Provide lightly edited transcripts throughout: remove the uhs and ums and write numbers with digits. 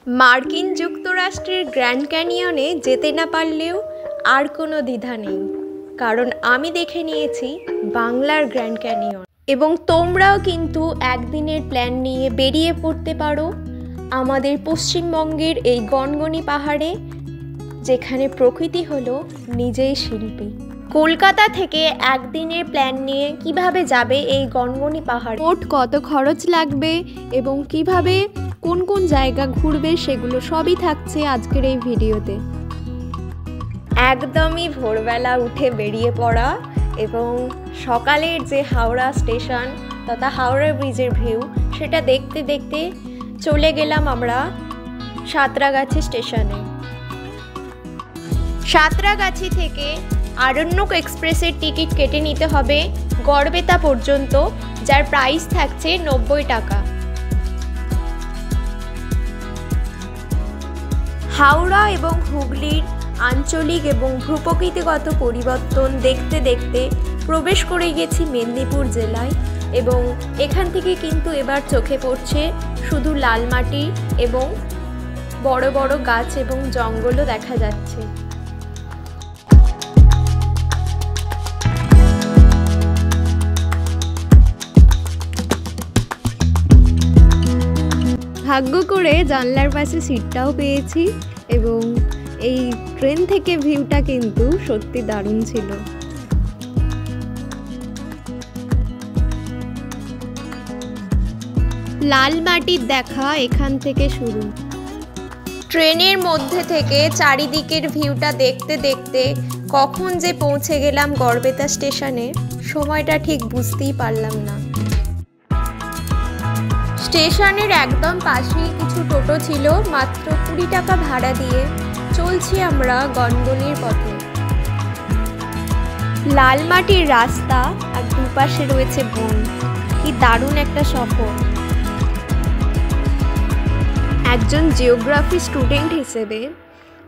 মার্কিন যুক্তরাষ্ট্রের গ্র্যান্ড ক্যানিয়নে যেতে না পারলেও আর কোনো দ্বিধা নেই, কারণ আমি দেখে নিয়েছি বাংলার গ্র্যান্ড ক্যানিয়ন। এবং তোমরাও কিন্তু একদিনের প্ল্যান নিয়ে বেরিয়ে পড়তে পারো আমাদের পশ্চিমবঙ্গের এই গনগনি পাহাড়ে, যেখানে প্রকৃতি হলো নিজেই শিল্পী। কলকাতা থেকে একদিনের প্ল্যান নিয়ে কিভাবে যাবে এই গনগনি পাহাড়, মোট কত খরচ লাগবে এবং কিভাবে কোন কোন জায়গা ঘুরবে সেগুলো সবই থাকছে আজকের এই ভিডিওতে। একদমই ভোরবেলা উঠে বেরিয়ে পড়া এবং সকালের যে হাওড়া স্টেশন তথা হাওড়া ব্রিজের ভিউ সেটা দেখতে দেখতে চলে গেলাম আমরা সাঁতরাগাছি স্টেশনে। সাঁতরাগাছি থেকে আরণ্যক এক্সপ্রেসের টিকিট কেটে নিতে হবে গড়বেতা পর্যন্ত, যার প্রাইস থাকছে 90 টাকা। হাওড়া এবং হুগলির আঞ্চলিক এবং ভূপ্রকৃতিগত পরিবর্তন দেখতে দেখতে প্রবেশ করে গেছি মেদিনীপুর জেলায়, এবং এখান থেকে কিন্তু এবার চোখে পড়ছে শুধু লাল মাটি এবং বড় বড় গাছ এবং জঙ্গলও দেখা যাচ্ছে। ভাগ্য করে জানলার পাশে সিটটাও পেয়েছি এবং এই ট্রেন থেকে ভিউটা কিন্তু সত্যি দারুণ ছিল। লাল মাটির দেখা এখান থেকে শুরু। ট্রেনের মধ্যে থেকে চারিদিকের ভিউটা দেখতে দেখতে কখন যে পৌঁছে গেলাম গড়বেতা স্টেশনে, সময়টা ঠিক বুঝতেই পারলাম না। স্টেশনের একদম পাশেই কিছু টোটো ছিল, মাত্র 20 টাকা ভাড়া দিয়ে চলছি আমরা গনগনির পথে। লাল মাটির রাস্তা আর দুপাশে রয়েছে বন, কি দারুণ একটা সফর। একজন জিওগ্রাফি স্টুডেন্ট হিসেবে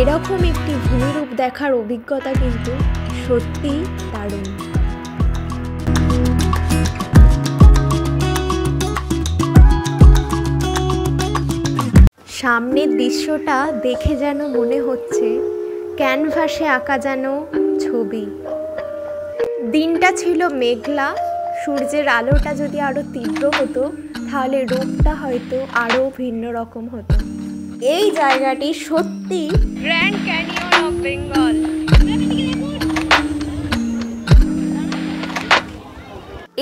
এরকম একটি ভূমিরূপ দেখার অভিজ্ঞতা কিন্তু সত্যিই দারুণ। সামনের দৃশ্যটা দেখে যেন মনে হচ্ছে ক্যানভাসে আঁকা যেন ছবি। দিনটা ছিল মেঘলা, সূর্যের আলোটা যদি আরও তীব্র হতো তাহলে রূপটা হয়তো আরও ভিন্ন রকম হতো। এই জায়গাটি সত্যি গ্র্যান্ড ক্যানিয়ন অফ বেঙ্গল।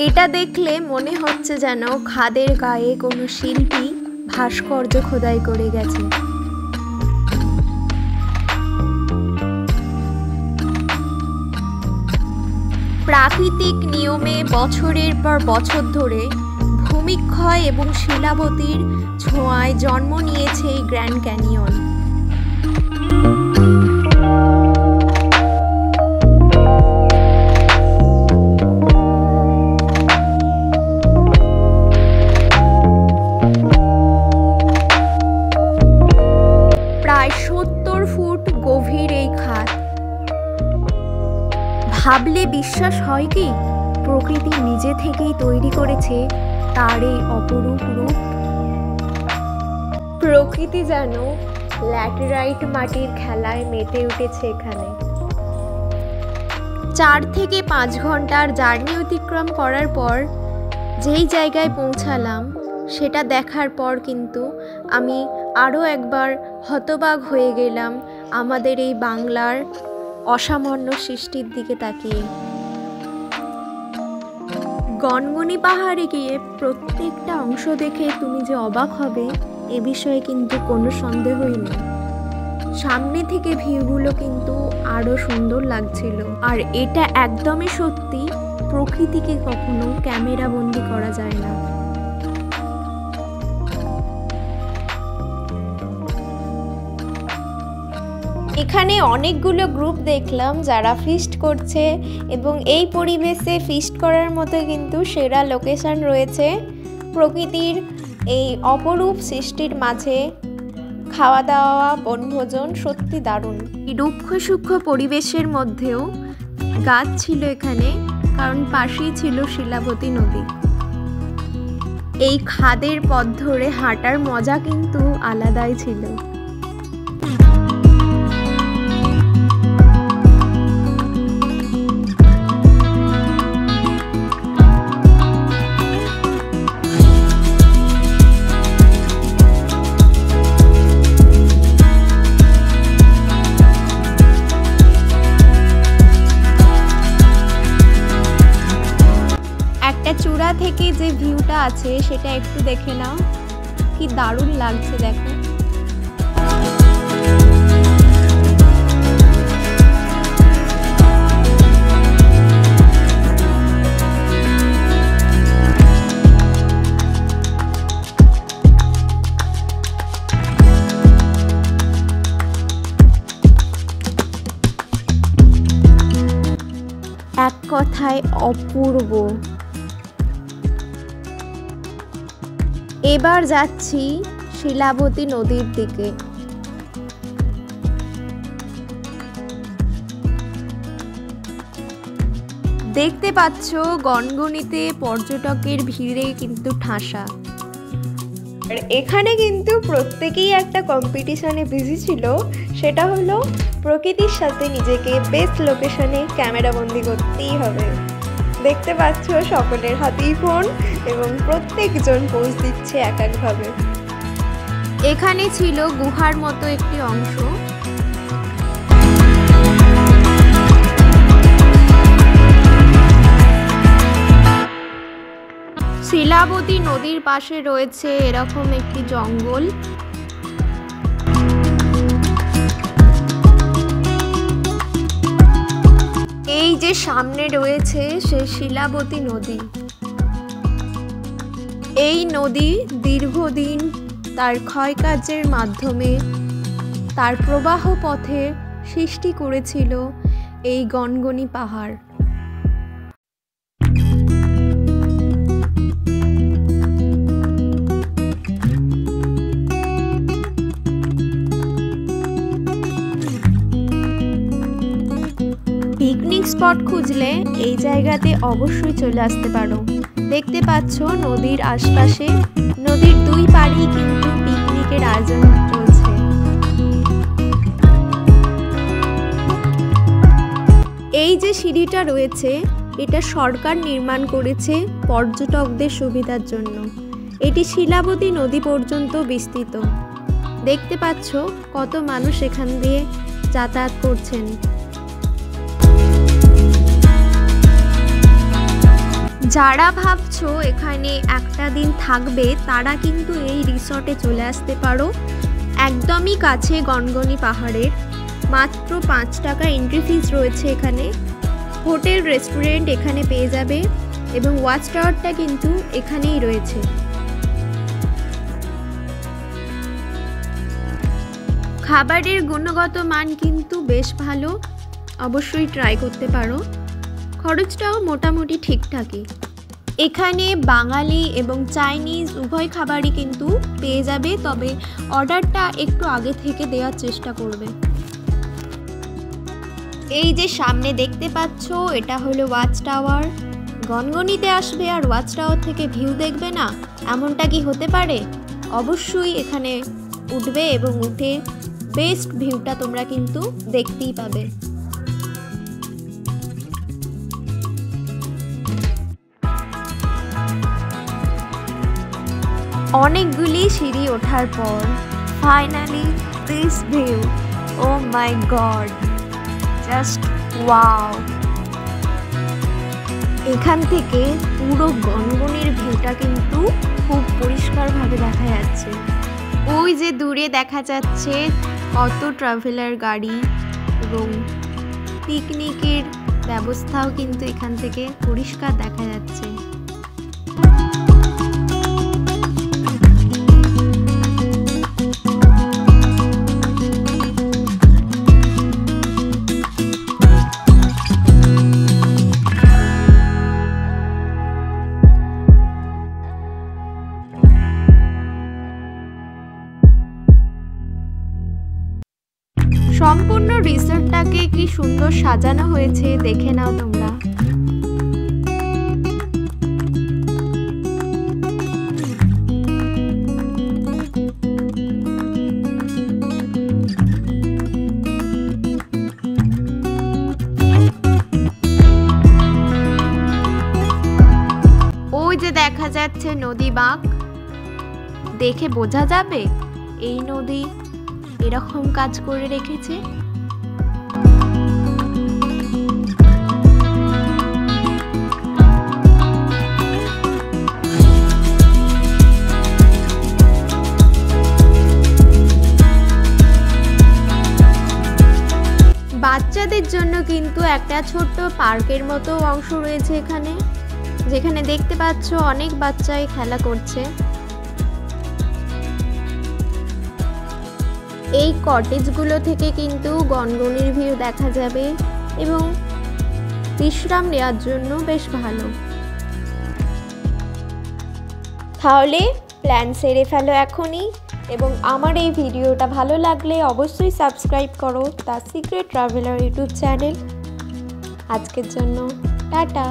এটা দেখলে মনে হচ্ছে যেন খাদের গায়ে কোনো শিল্পী ভাস্কর্য খোদাই করে গেছে। প্রাকৃতিক নিয়মে বছরের পর বছর ধরে ভূমিক্ষয় এবং শিলাবতীর ছোঁয়ায় জন্ম নিয়েছে এই গ্র্যান্ড ক্যানিয়ন। প্রায় 70 ফুট গভীর এই খাদ। ভাবলে বিশ্বাস হয় কি প্রকৃতি নিজে থেকেই তৈরি করেছে তার এই অপরূপ রূপ। প্রকৃতি যেন ল্যাটেরাইট মাটির খেলায় মেতে উঠেছে এখানে। 4 থেকে 5 ঘন্টার জার্নি অতিক্রম করার পর যেই জায়গায় পৌঁছালাম সেটা দেখার পর কিন্তু আমি আরও একবার হতবাক হয়ে গেলাম আমাদের এই বাংলার অসামান্য সৃষ্টির দিকে তাকিয়ে। গনগনি পাহাড়ে গিয়ে প্রত্যেকটা অংশ দেখে তুমি যে অবাক হবে এ বিষয়ে কিন্তু কোনো সন্দেহই নেই। সামনে থেকে ভিউগুলো কিন্তু আরও সুন্দর লাগছিল, আর এটা একদমই সত্যি, প্রকৃতিকে কখনো ক্যামেরা বন্দি করা যায় না। এখানে অনেকগুলো গ্রুপ দেখলাম যারা ফিস্ট করছে, এবং এই পরিবেশে ফিস্ট করার মতো কিন্তু সেরা লোকেশন রয়েছে। প্রকৃতির এই অপরূপ সৃষ্টির মাঝে খাওয়া দাওয়া বনভোজন সত্যি দারুণ। এই রুক্ষ সূক্ষ্ম পরিবেশের মধ্যেও গাছ ছিল এখানে, কারণ পাশেই ছিল শিলাবতী নদী। এই খাদের পথ ধরে হাঁটার মজা কিন্তু আলাদাই ছিল। চূড়া থেকে যে ভিউটা আছে সেটা একটু দেখে নাও, কি দারুণ লাগছে দেখো। এক কথায় অপূর্ব। এবার যাচ্ছি শিলাবতী নদীর দিকে। দেখতে পাচ্ছ গনগনিতে পর্যটকের ভিড়ে কিন্তু ঠাসা। আর এখানে কিন্তু প্রত্যেকেই একটা কম্পিটিশনে বিজি ছিল, সেটা হলো প্রকৃতির সাথে নিজেকে বেস্ট লোকেশনে ক্যামেরা বন্দি করতেই হবে। দেখতে পাচ্ছ সকলের হাতেই ফোন এবং প্রত্যেকজন পোজ দিচ্ছে এক একভাবে। এখানে ছিল গুহার মতো একটি অংশ। শিলাবতী নদীর পাশে রয়েছে এরকম একটি জঙ্গল। এই যে সামনে রয়েছে সেই শিলাবতী নদী। এই নদী দীর্ঘদিন তার ক্ষয়কার্যের মাধ্যমে তার প্রবাহ পথে সৃষ্টি করেছিল এই গনগনি পাহাড়। পিকনিক স্পট খুঁজলে এই জায়গাতে অবশ্যই চলে আসতে পারো। দেখতে পাচ্ছ নদীর আশপাশে, নদীর দুই পাড়েই কিন্তু পিকনিকের আয়োজন চলছে। এই যে সিঁড়িটা রয়েছে এটা সরকার নির্মাণ করেছে পর্যটকদের সুবিধার জন্য। এটি শিলাবতী নদী পর্যন্ত বিস্তৃত। দেখতে পাচ্ছ কত মানুষ এখান দিয়ে যাতায়াত করছেন। যারা ভাবছো এখানে একটা দিন থাকবে তারা কিন্তু এই রিসর্টে চলে আসতে পারো। একদমই কাছে গনগনি পাহাড়ের, মাত্র 5 টাকা এন্ট্রি ফিস রয়েছে এখানে। হোটেল রেস্টুরেন্ট এখানে পেয়ে যাবে এবং ওয়াচ টাওয়ারটা কিন্তু এখানেই রয়েছে। খাবারের গুণগত মান কিন্তু বেশ ভালো, অবশ্যই ট্রাই করতে পারো। খরচটাও মোটামুটি ঠিকঠাকই। এখানে বাঙালি এবং চাইনিজ উভয় খাবারই কিন্তু পেয়ে যাবে, তবে অর্ডারটা একটু আগে থেকে দেওয়ার চেষ্টা করবে। এই যে সামনে দেখতে পাচ্ছ এটা হলো ওয়াচ টাওয়ার। গনগনিতে আসবে আর ওয়াচ টাওয়ার থেকে ভিউ দেখবে না, এমনটা কি হতে পারে? অবশ্যই এখানে উঠবে এবং উঠে বেস্ট ভিউটা তোমরা কিন্তু দেখতেই পাবে। অনেকগুলি সিঁড়ি ওঠার পর finally this view, oh my God, just wow. এখান থেকে পুরো গনগনির ভিউটা কিন্তু খুব পরিষ্কারভাবে দেখা যাচ্ছে। ওই যে দূরে দেখা যাচ্ছে কত ট্রাভেলার গাড়ি এবং পিকনিকের ব্যবস্থাও কিন্তু এখান থেকে পরিষ্কার দেখা যাচ্ছে। সম্পূর্ণ রিসর্টটাকে কি সুন্দর সাজানো হয়েছে দেখে নাও তোমরা। যাচ্ছে নদী বাঁক। দেখে বোঝা যাবে এই নদী এরকম কাজ করে রেখেছে। বাচ্চাদের জন্য কিন্তু একটা ছোট্ট পার্কের মতো অংশ রয়েছে এখানে, যেখানে দেখতে পাচ্ছ অনেক বাচ্চাই খেলা করছে। এই কটেজগুলো থেকে কিন্তু গনগনির ভিউ দেখা যাবে এবং বিশ্রাম নেওয়ার জন্য বেশ ভালো। তাহলে প্ল্যান সেরে ফেলো এখনই, এবং আমার এই ভিডিওটা ভালো লাগলে অবশ্যই সাবস্ক্রাইব করো the secret traveller YouTube channel. আজকের জন্য টাটা।